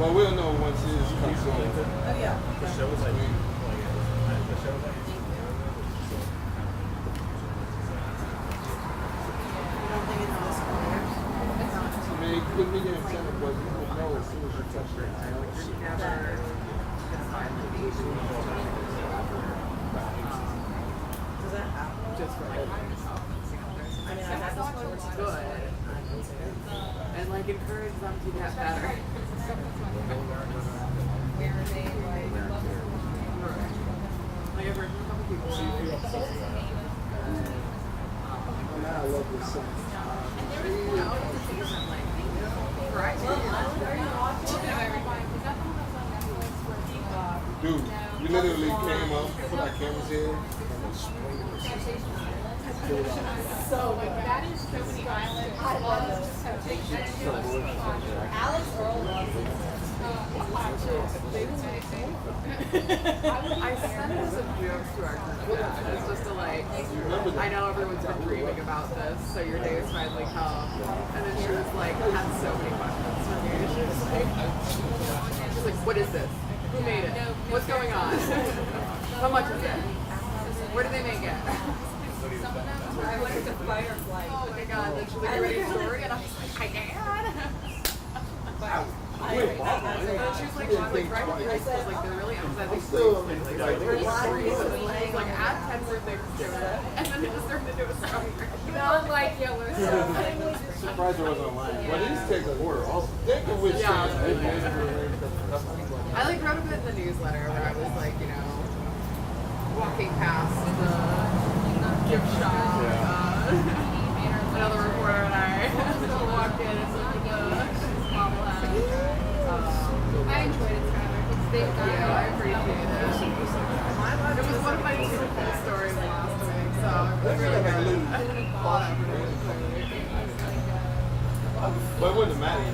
Well, we'll know once his comes on. Oh yeah. The show was like the show was like. You don't think it's this corner? I mean, it could be the antenna, but you don't know as soon as you touch the antenna. Does that happen? Just for like, I mean, I had this one which is good. And like encourage them to get better. Like I've heard from a couple people. Now I love this song. Dude, we literally came up, put our cameras in, and sprayed So like that is so many violent. I love those. Alex Earl loves it. I sent her some jokes to our group chat. It's just to like, I know everyone's been dreaming about this, so your day has finally come. And then she was like, had so many questions for me. She's like, what is this? Who made it? What's going on? How much is it? Where do they make it? I like the firefly. Oh my god, then she's like, ready a story? And I was like, I can. And she was like, right when I said, like, they're really emphasizing like, they're stories. And then she was like, add 10 more things to it. And then it just turned into a story. Not like yellow. Surprised I wasn't online. But these take a quarter. Also, think of which Yeah. I I like wrote a bit in the newsletter where I was like, you know, walking past the gift shop. Another reporter and I walked in and looked at the bobblehead. I enjoyed it, Skylar. It's big. Yeah, I appreciate it. It was one of my two cool stories last week, so it was really good. But it wouldn't matter.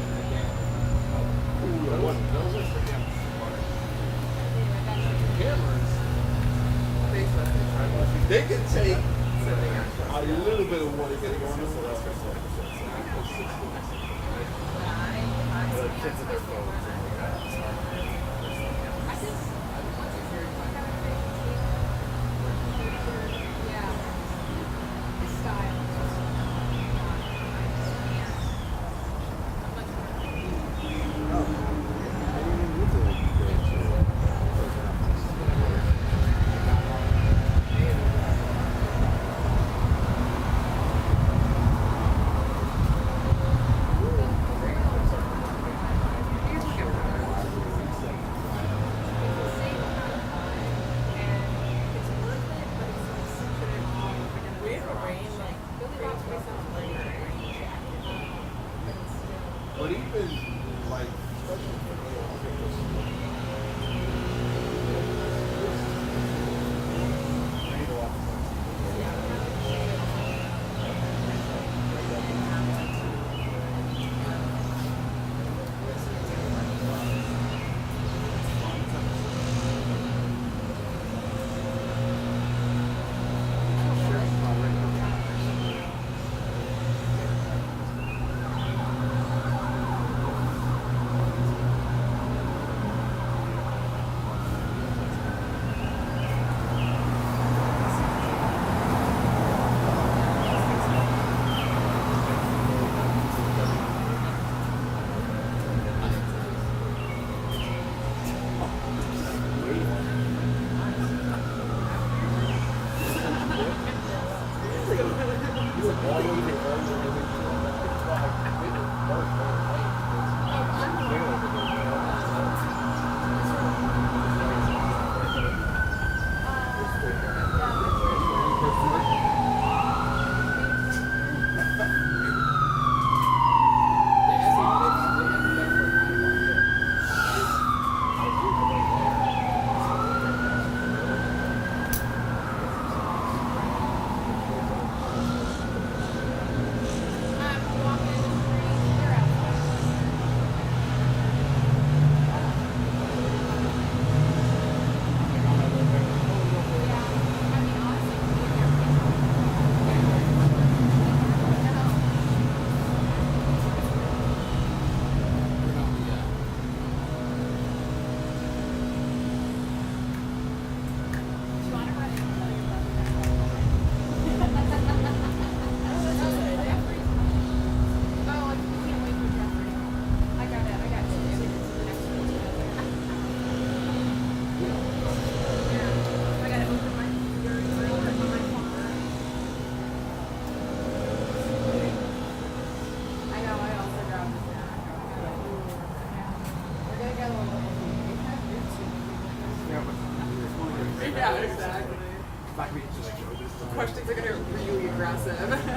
Ooh, it wasn't. Cameras, they can take a little bit of what it can go on. But even like, impressive.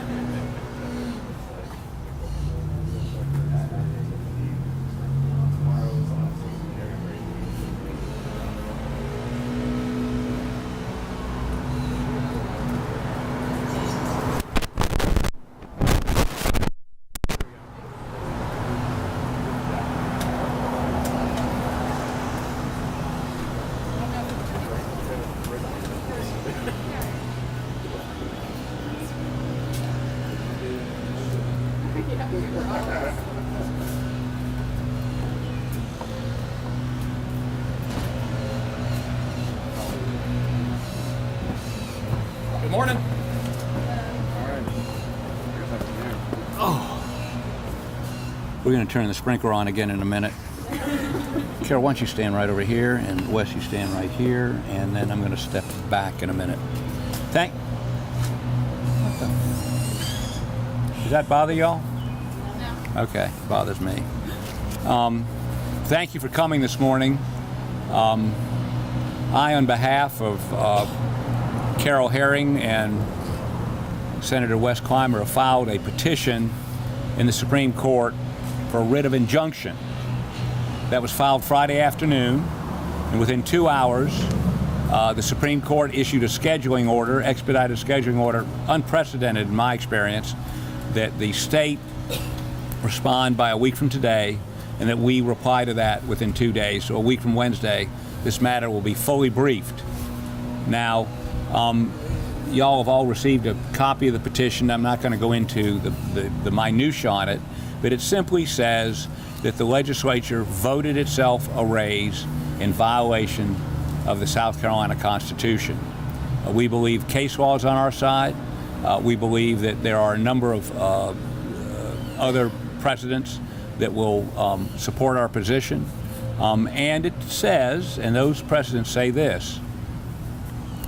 Good morning. We're going to turn the sprinkler on again in a minute. Carol, why don't you stand right over here, and Wes, you stand right here, and then I'm going to step back in a minute. Does that bother y'all? No. Okay, bothers me. Thank you for coming this morning. I, on behalf of Carol Herring and Senator Wes Clymer, have filed a petition in the Supreme Court for a writ of injunction. That was filed Friday afternoon, and within 2 hours, the Supreme Court issued a scheduling order, expedited scheduling order, unprecedented in my experience, that the state respond by a week from today, and that we reply to that within 2 days. So a week from Wednesday, this matter will be fully briefed. Now, y'all have all received a copy of the petition. I'm not going to go into the minutia on it, but it simply says that the legislature voted itself a raise in violation of the South Carolina Constitution. We believe case law is on our side. We believe that there are a number of other precedents that will support our position. And it says, and those precedents say this,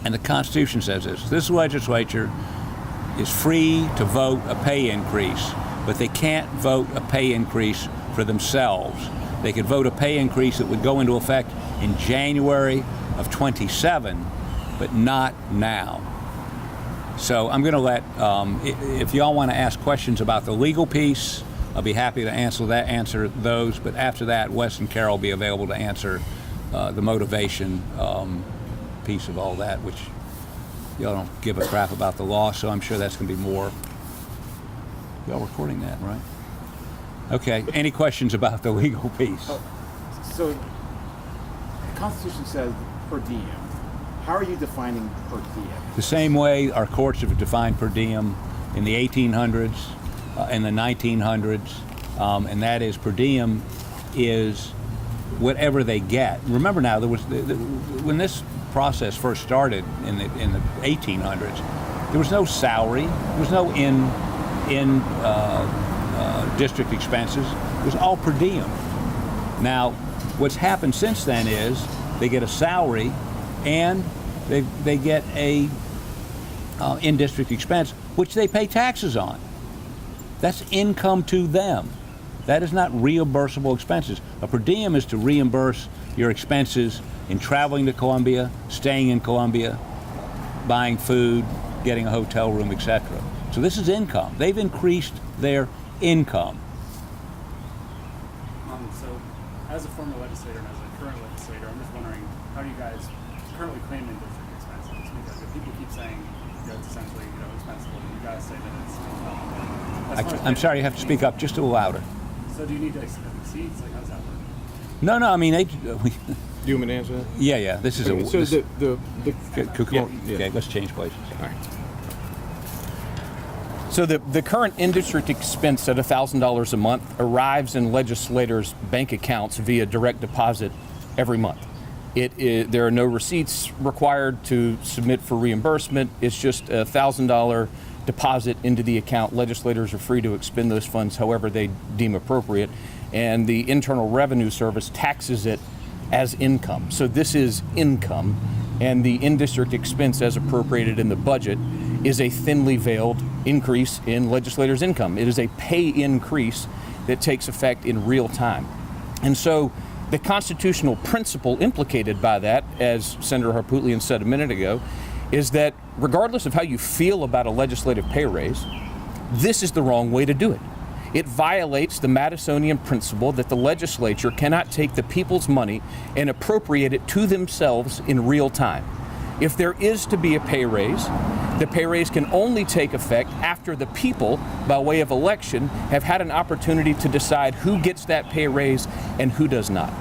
and the Constitution says this legislature is free to vote a pay increase, but they can't vote a pay increase for themselves. They could vote a pay increase that would go into effect in January of 27, but not now. So I'm going to let, if y'all want to ask questions about the legal piece, I'll be happy to answer those, but after that, Wes and Carol will be available to answer the motivation piece of all that, which y'all don't give a crap about the law, so I'm sure that's going to be more. Y'all recording that, right? Okay, any questions about the legal piece? So, the Constitution says per diem. How are you defining per diem? The same way our courts have defined per diem in the 1800s, in the 1900s, and that is per diem is whatever they get. Remember now, there was when this process first started in the 1800s, there was no salary, there was no in district expenses. It was all per diem. Now, what's happened since then is they get a salary and they get a in-district expense, which they pay taxes on. That's income to them. That is not reimbursable expenses. A per diem is to reimburse your expenses in traveling to Columbia, staying in Columbia, buying food, getting a hotel room, etc. So this is income. They've increased their income. So, as a former legislator and as a current legislator, I'm just wondering, how do you guys currently claim in-district expenses? Because if people keep saying, it's essentially, expensive, and you guys say that it's I'm sorry, you have to speak up just a little louder. So do you need to exceed? Like, how does that work? No, I mean, Do you want me to answer that? yeah, this is Okay, okay, let's change places. All right. So the current in-district expense at $1,000 a month arrives in legislators' bank accounts via direct deposit every month. There are no receipts required to submit for reimbursement. It's just a $1,000 deposit into the account. Legislators are free to expend those funds however they deem appropriate, and the Internal Revenue Service taxes it as income. So this is income, and the in-district expense as appropriated in the budget is a thinly veiled increase in legislators' income. It is a pay increase that takes effect in real time. And so the constitutional principle implicated by that, as Senator Harpootlian said a minute ago, is that regardless of how you feel about a legislative pay raise, this is the wrong way to do it. It violates the Madisonian principle that the legislature cannot take the people's money and appropriate it to themselves in real time. If there is to be a pay raise, the pay raise can only take effect after the people, by way of election, have had an opportunity to decide who gets that pay raise and who does not.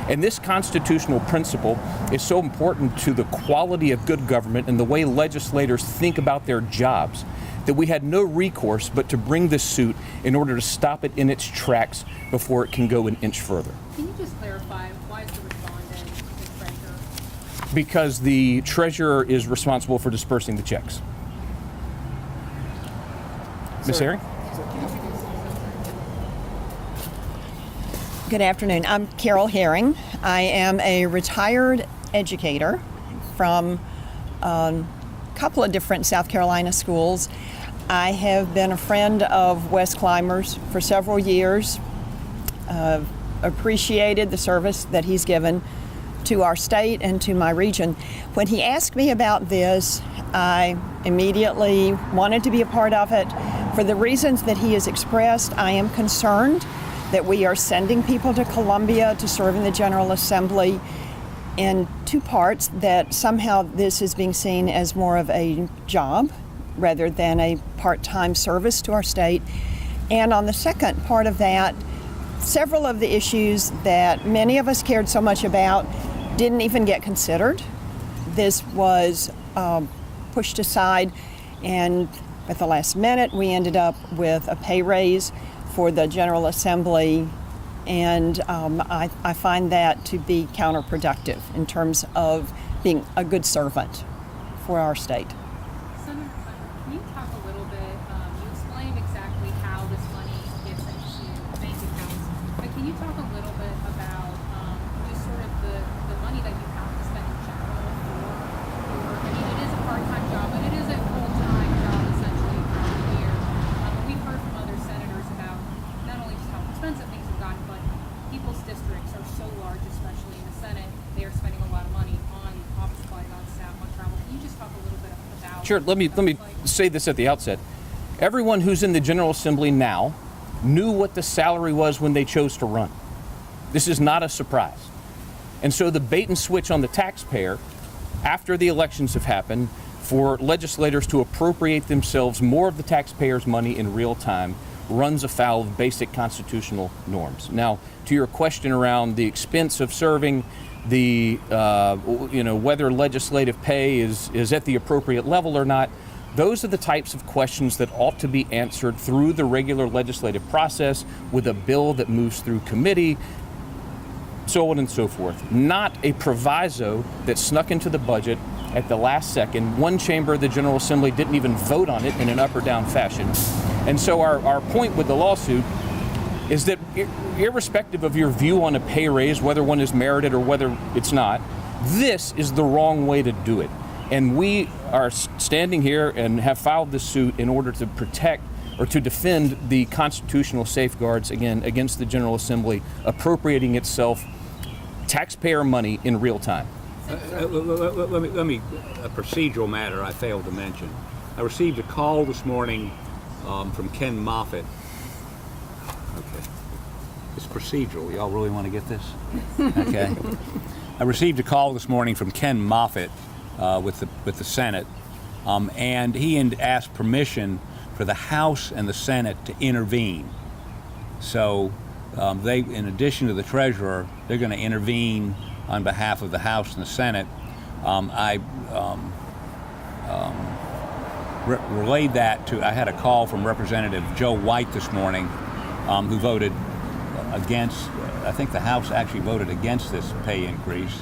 And this constitutional principle is so important to the quality of good government and the way legislators think about their jobs that we had no recourse but to bring this suit in order to stop it in its tracks before it can go an inch further. Can you just clarify, why is the respondent the treasurer? Because the treasurer is responsible for dispersing the checks. Ms. Herring? Good afternoon. I'm Carol Herring. I am a retired educator from a couple of different South Carolina schools. I have been a friend of Wes Clymer's for several years, appreciated the service that he's given to our state and to my region. When he asked me about this, I immediately wanted to be a part of it. For the reasons that he has expressed, I am concerned that we are sending people to Columbia to serve in the General Assembly in two parts, that somehow this is being seen as more of a job rather than a part-time service to our state. And on the second part of that, several of the issues that many of us cared so much about didn't even get considered. This was pushed aside, and at the last minute we ended up with a pay raise for the General Assembly, and I find that to be counterproductive in terms of being a good servant for our state. Senator Clymer, can you talk a little bit, you explained exactly how this money gets into bank accounts, but can you talk a little bit about just sort of the money that you have to spend in general I mean, it is a part-time job, but it is a full-time job essentially throughout the year. We've heard from other senators about not only just how expensive things have gotten, but people's districts are so large, especially in the Senate, they are spending a lot of money on office supplies, on staff, on travel. Can you just talk a little bit about Sure, let me say this at the outset. Everyone who's in the General Assembly now knew what the salary was when they chose to run. This is not a surprise. And so the bait and switch on the taxpayer after the elections have happened for legislators to appropriate themselves more of the taxpayers' money in real time runs afoul of basic constitutional norms. Now, to your question around the expense of serving, the whether legislative pay is at the appropriate level or not, those are the types of questions that ought to be answered through the regular legislative process with a bill that moves through committee, so on and so forth. Not a proviso that snuck into the budget at the last second. One chamber of the General Assembly didn't even vote on it in an up or down fashion. And so our point with the lawsuit is that irrespective of your view on a pay raise, whether one is merited or whether it's not, this is the wrong way to do it. And we are standing here and have filed this suit in order to protect or to defend the constitutional safeguards, again, against the General Assembly appropriating itself taxpayer money in real time. Let me, a procedural matter I failed to mention. I received a call this morning from Ken Moffitt. Okay. It's procedural. Y'all really want to get this? Okay. I received a call this morning from Ken Moffitt with the Senate, and he asked permission for the House and the Senate to intervene. So they, in addition to the treasurer, they're going to intervene on behalf of the House and the Senate. I relayed that to, I had a call from Representative Joe White this morning, who voted against, I think the House actually voted against this pay increase.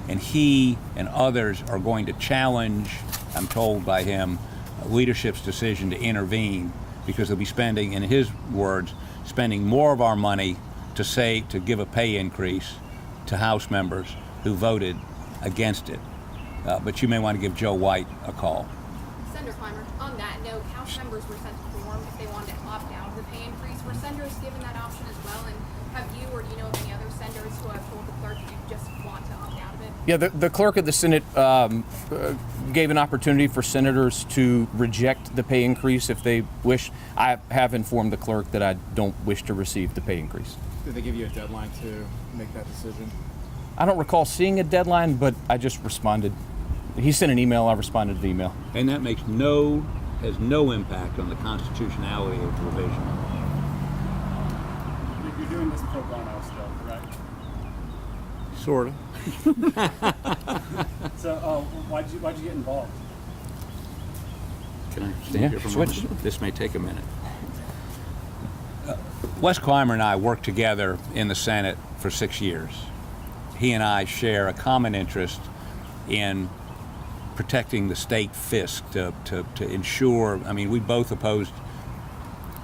And he and others are going to challenge, I'm told by him, leadership's decision to intervene, because they'll be spending, in his words, spending more of our money to give a pay increase to House members who voted against it. But you may want to give Joe White a call. Senator Clymer, on that note, House members were sent a form if they wanted to opt out of the pay increase. Were senators given that option as well? And have you, or do you know of any other senators who have told the clerk that you just want to opt out of it? Yeah, the clerk of the Senate gave an opportunity for senators to reject the pay increase if they wish. I have informed the clerk that I don't wish to receive the pay increase. Did they give you a deadline to make that decision? I don't recall seeing a deadline, but I just responded. He sent an email, I responded to the email. And that has no impact on the constitutionality of the provision. You're doing this pro bono still, correct? Sort of. So, why'd you get involved? Can I stand here for a switch. moment? This may take a minute. Wes Clymer and I worked together in the Senate for 6 years. He and I share a common interest in protecting the state fisc to ensure, I mean, we both opposed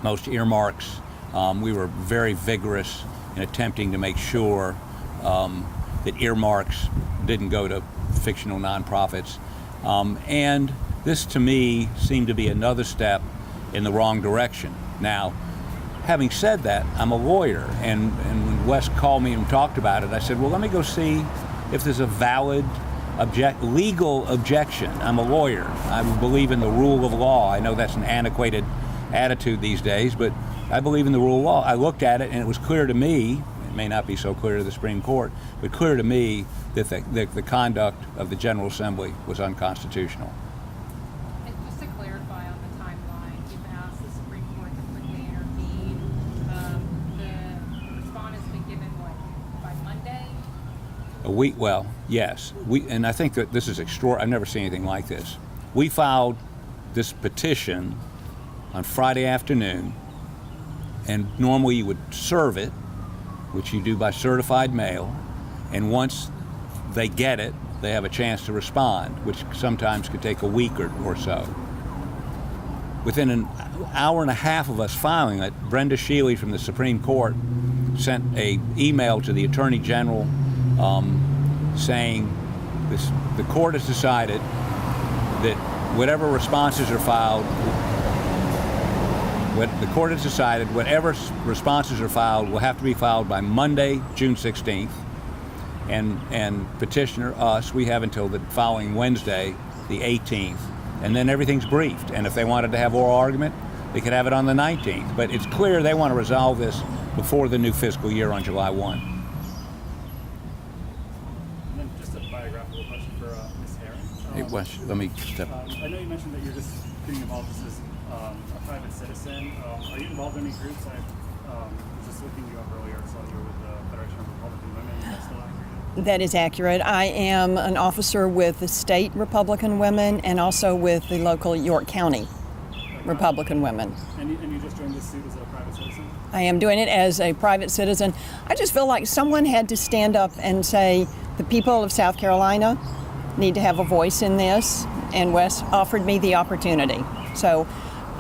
most earmarks. We were very vigorous in attempting to make sure that earmarks didn't go to fictional nonprofits. And this, to me, seemed to be another step in the wrong direction. Now, having said that, I'm a lawyer, and when Wes called me and talked about it, I said, well, let me go see if there's a valid legal objection. I'm a lawyer. I believe in the rule of law. I know that's an antiquated attitude these days, but I believe in the rule of law. I looked at it, and it was clear to me, it may not be so clear to the Supreme Court, but clear to me that the conduct of the General Assembly was unconstitutional. And just to clarify on the timeline, you've asked the Supreme Court to quickly intervene. The respondent's been given, what, by Monday? A week, well, yes. And I think that this is extraordinary. I've never seen anything like this. We filed this petition on Friday afternoon, and normally you would serve it, which you do by certified mail, and once they get it, they have a chance to respond, which sometimes could take a week or so. Within an hour and a half of us filing it, Brenda Shealy from the Supreme Court sent an email to the Attorney General saying the court has decided that whatever responses are filed, whatever responses are filed will have to be filed by Monday, June 16th. And petitioner, us, we have until the following Wednesday, the 18th. And then everything's briefed. And if they wanted to have oral argument, they could have it on the 19th. But it's clear they want to resolve this before the new fiscal year on July 1. And then just a biographical question for Ms. Herring. Hey, Wes, let me step. I know you mentioned that you're just getting involved as a private citizen. Are you involved in any groups? I was just looking you up earlier. I saw you were with the Federation of Republican Women. Is that still accurate? That is accurate. I am an officer with the state Republican Women and also with the local York County Republican Women. And you just joined this suit as a private citizen? I am doing it as a private citizen. I just feel like someone had to stand up and say the people of South Carolina need to have a voice in this, and Wes offered me the opportunity. So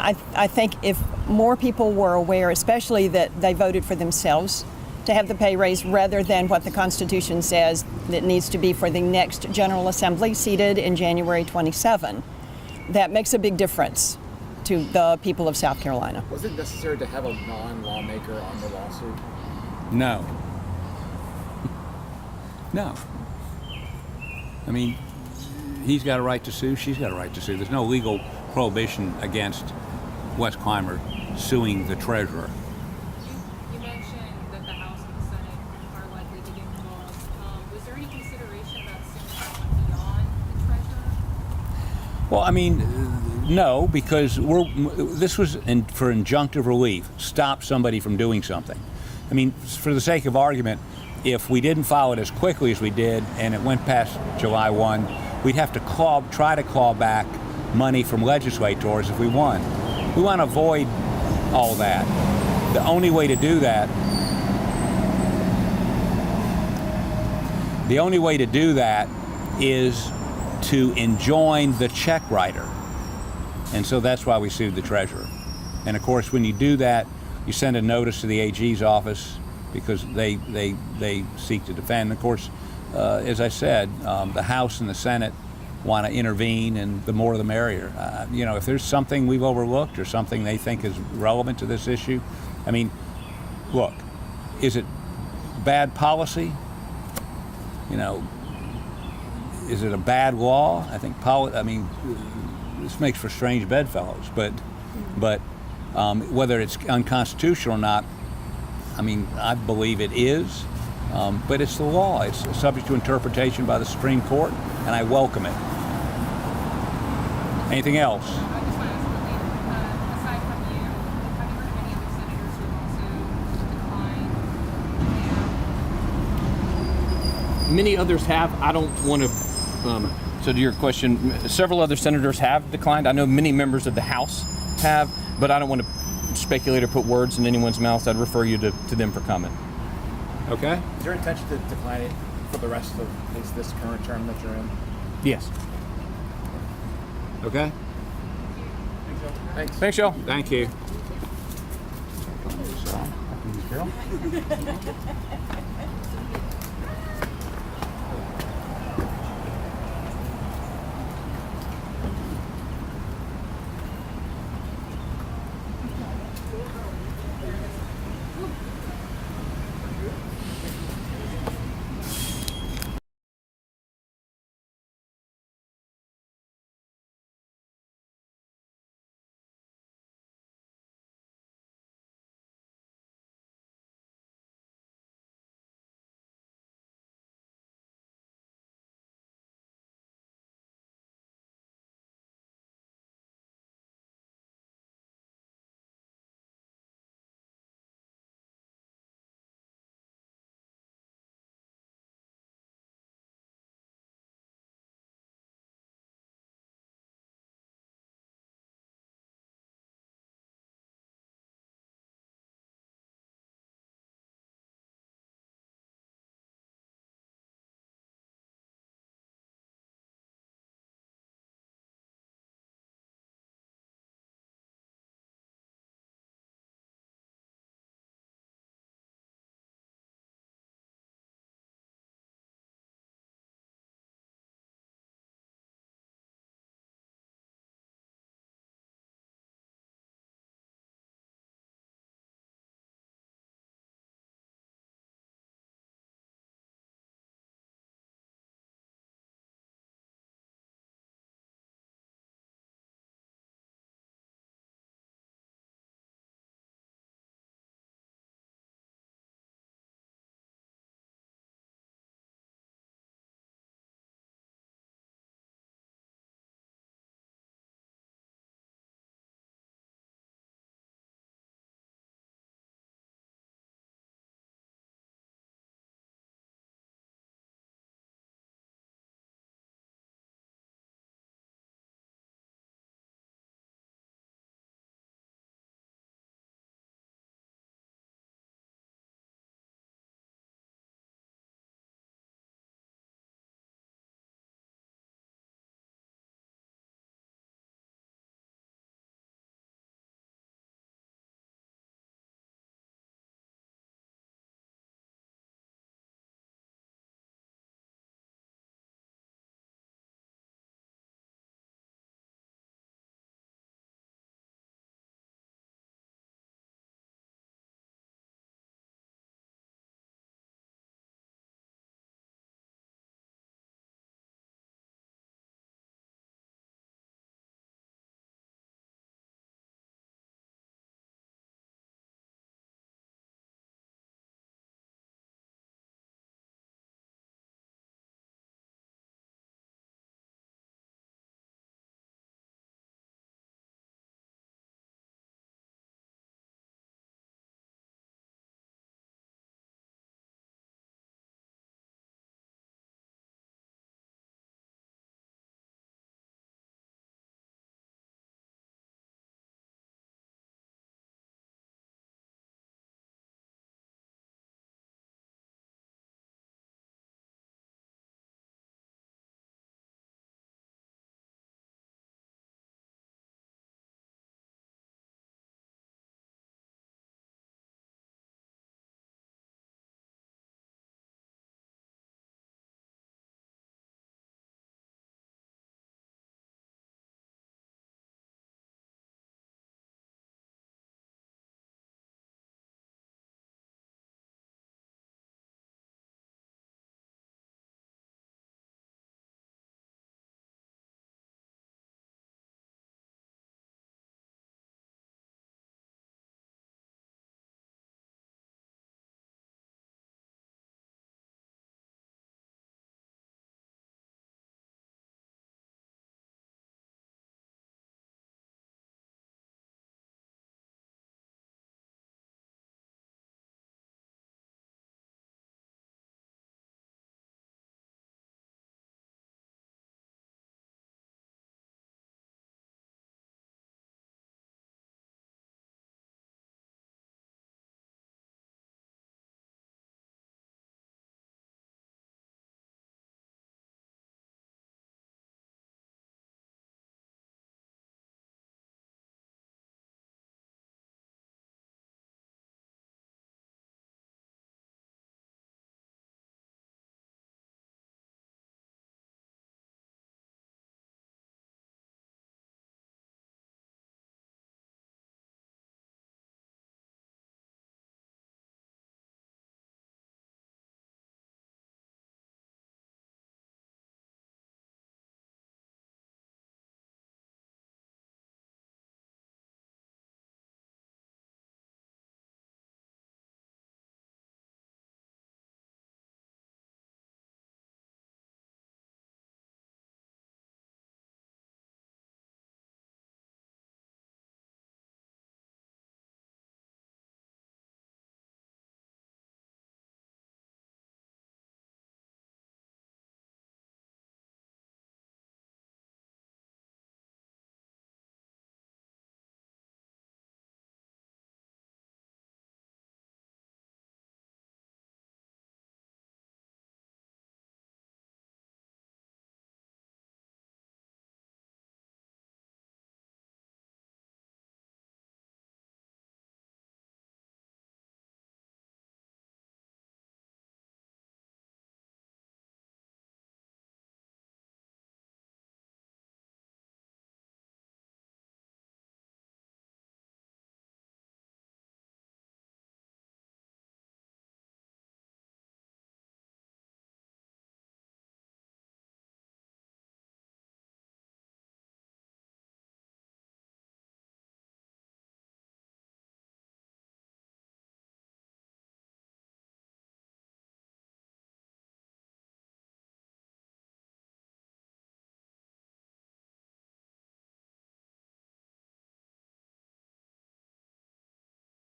I think if more people were aware, especially that they voted for themselves to have the pay raise rather than what the Constitution says that needs to be for the next General Assembly seated in January 27, that makes a big difference to the people of South Carolina. Was it necessary to have a non-lawmaker on the lawsuit? No. No. I mean, he's got a right to sue, she's got a right to sue. There's no legal prohibition against Wes Clymer suing the treasurer. You mentioned that the House and the Senate are likely to get involved. Was there any consideration about suing someone beyond the treasurer? Well, I mean, no, because this was for injunctive relief, stop somebody from doing something. I mean, for the sake of argument, if we didn't file it as quickly as we did and it went past July 1, we'd have to try to claw back money from legislators if we won. We want to avoid all that. The only way to do that is to enjoin the check writer. And so that's why we sued the treasurer. And of course, when you do that, you send a notice to the AG's office because they seek to defend. Of course, as I said, the House and the Senate want to intervene, and the more the merrier. You know, if there's something we've overlooked or something they think is relevant to this issue, I mean, look, is it bad policy? You know, is it a bad law? I think this makes for strange bedfellows, but whether it's unconstitutional or not, I mean, I believe it is, but it's the law. It's subject to interpretation by the Supreme Court, and I welcome it. Anything else? I just want to ask the leader, aside from you, have you heard of any other senators who have also declined? Many others have. I don't want to. So to your question, several other senators have declined. I know many members of the House have, but I don't want to speculate or put words in anyone's mouth. I'd refer you to them for comment. Okay. Is your intention to decline it for the rest of at least this current term that you're in? Yes. Okay. Thanks, y'all. Thank you.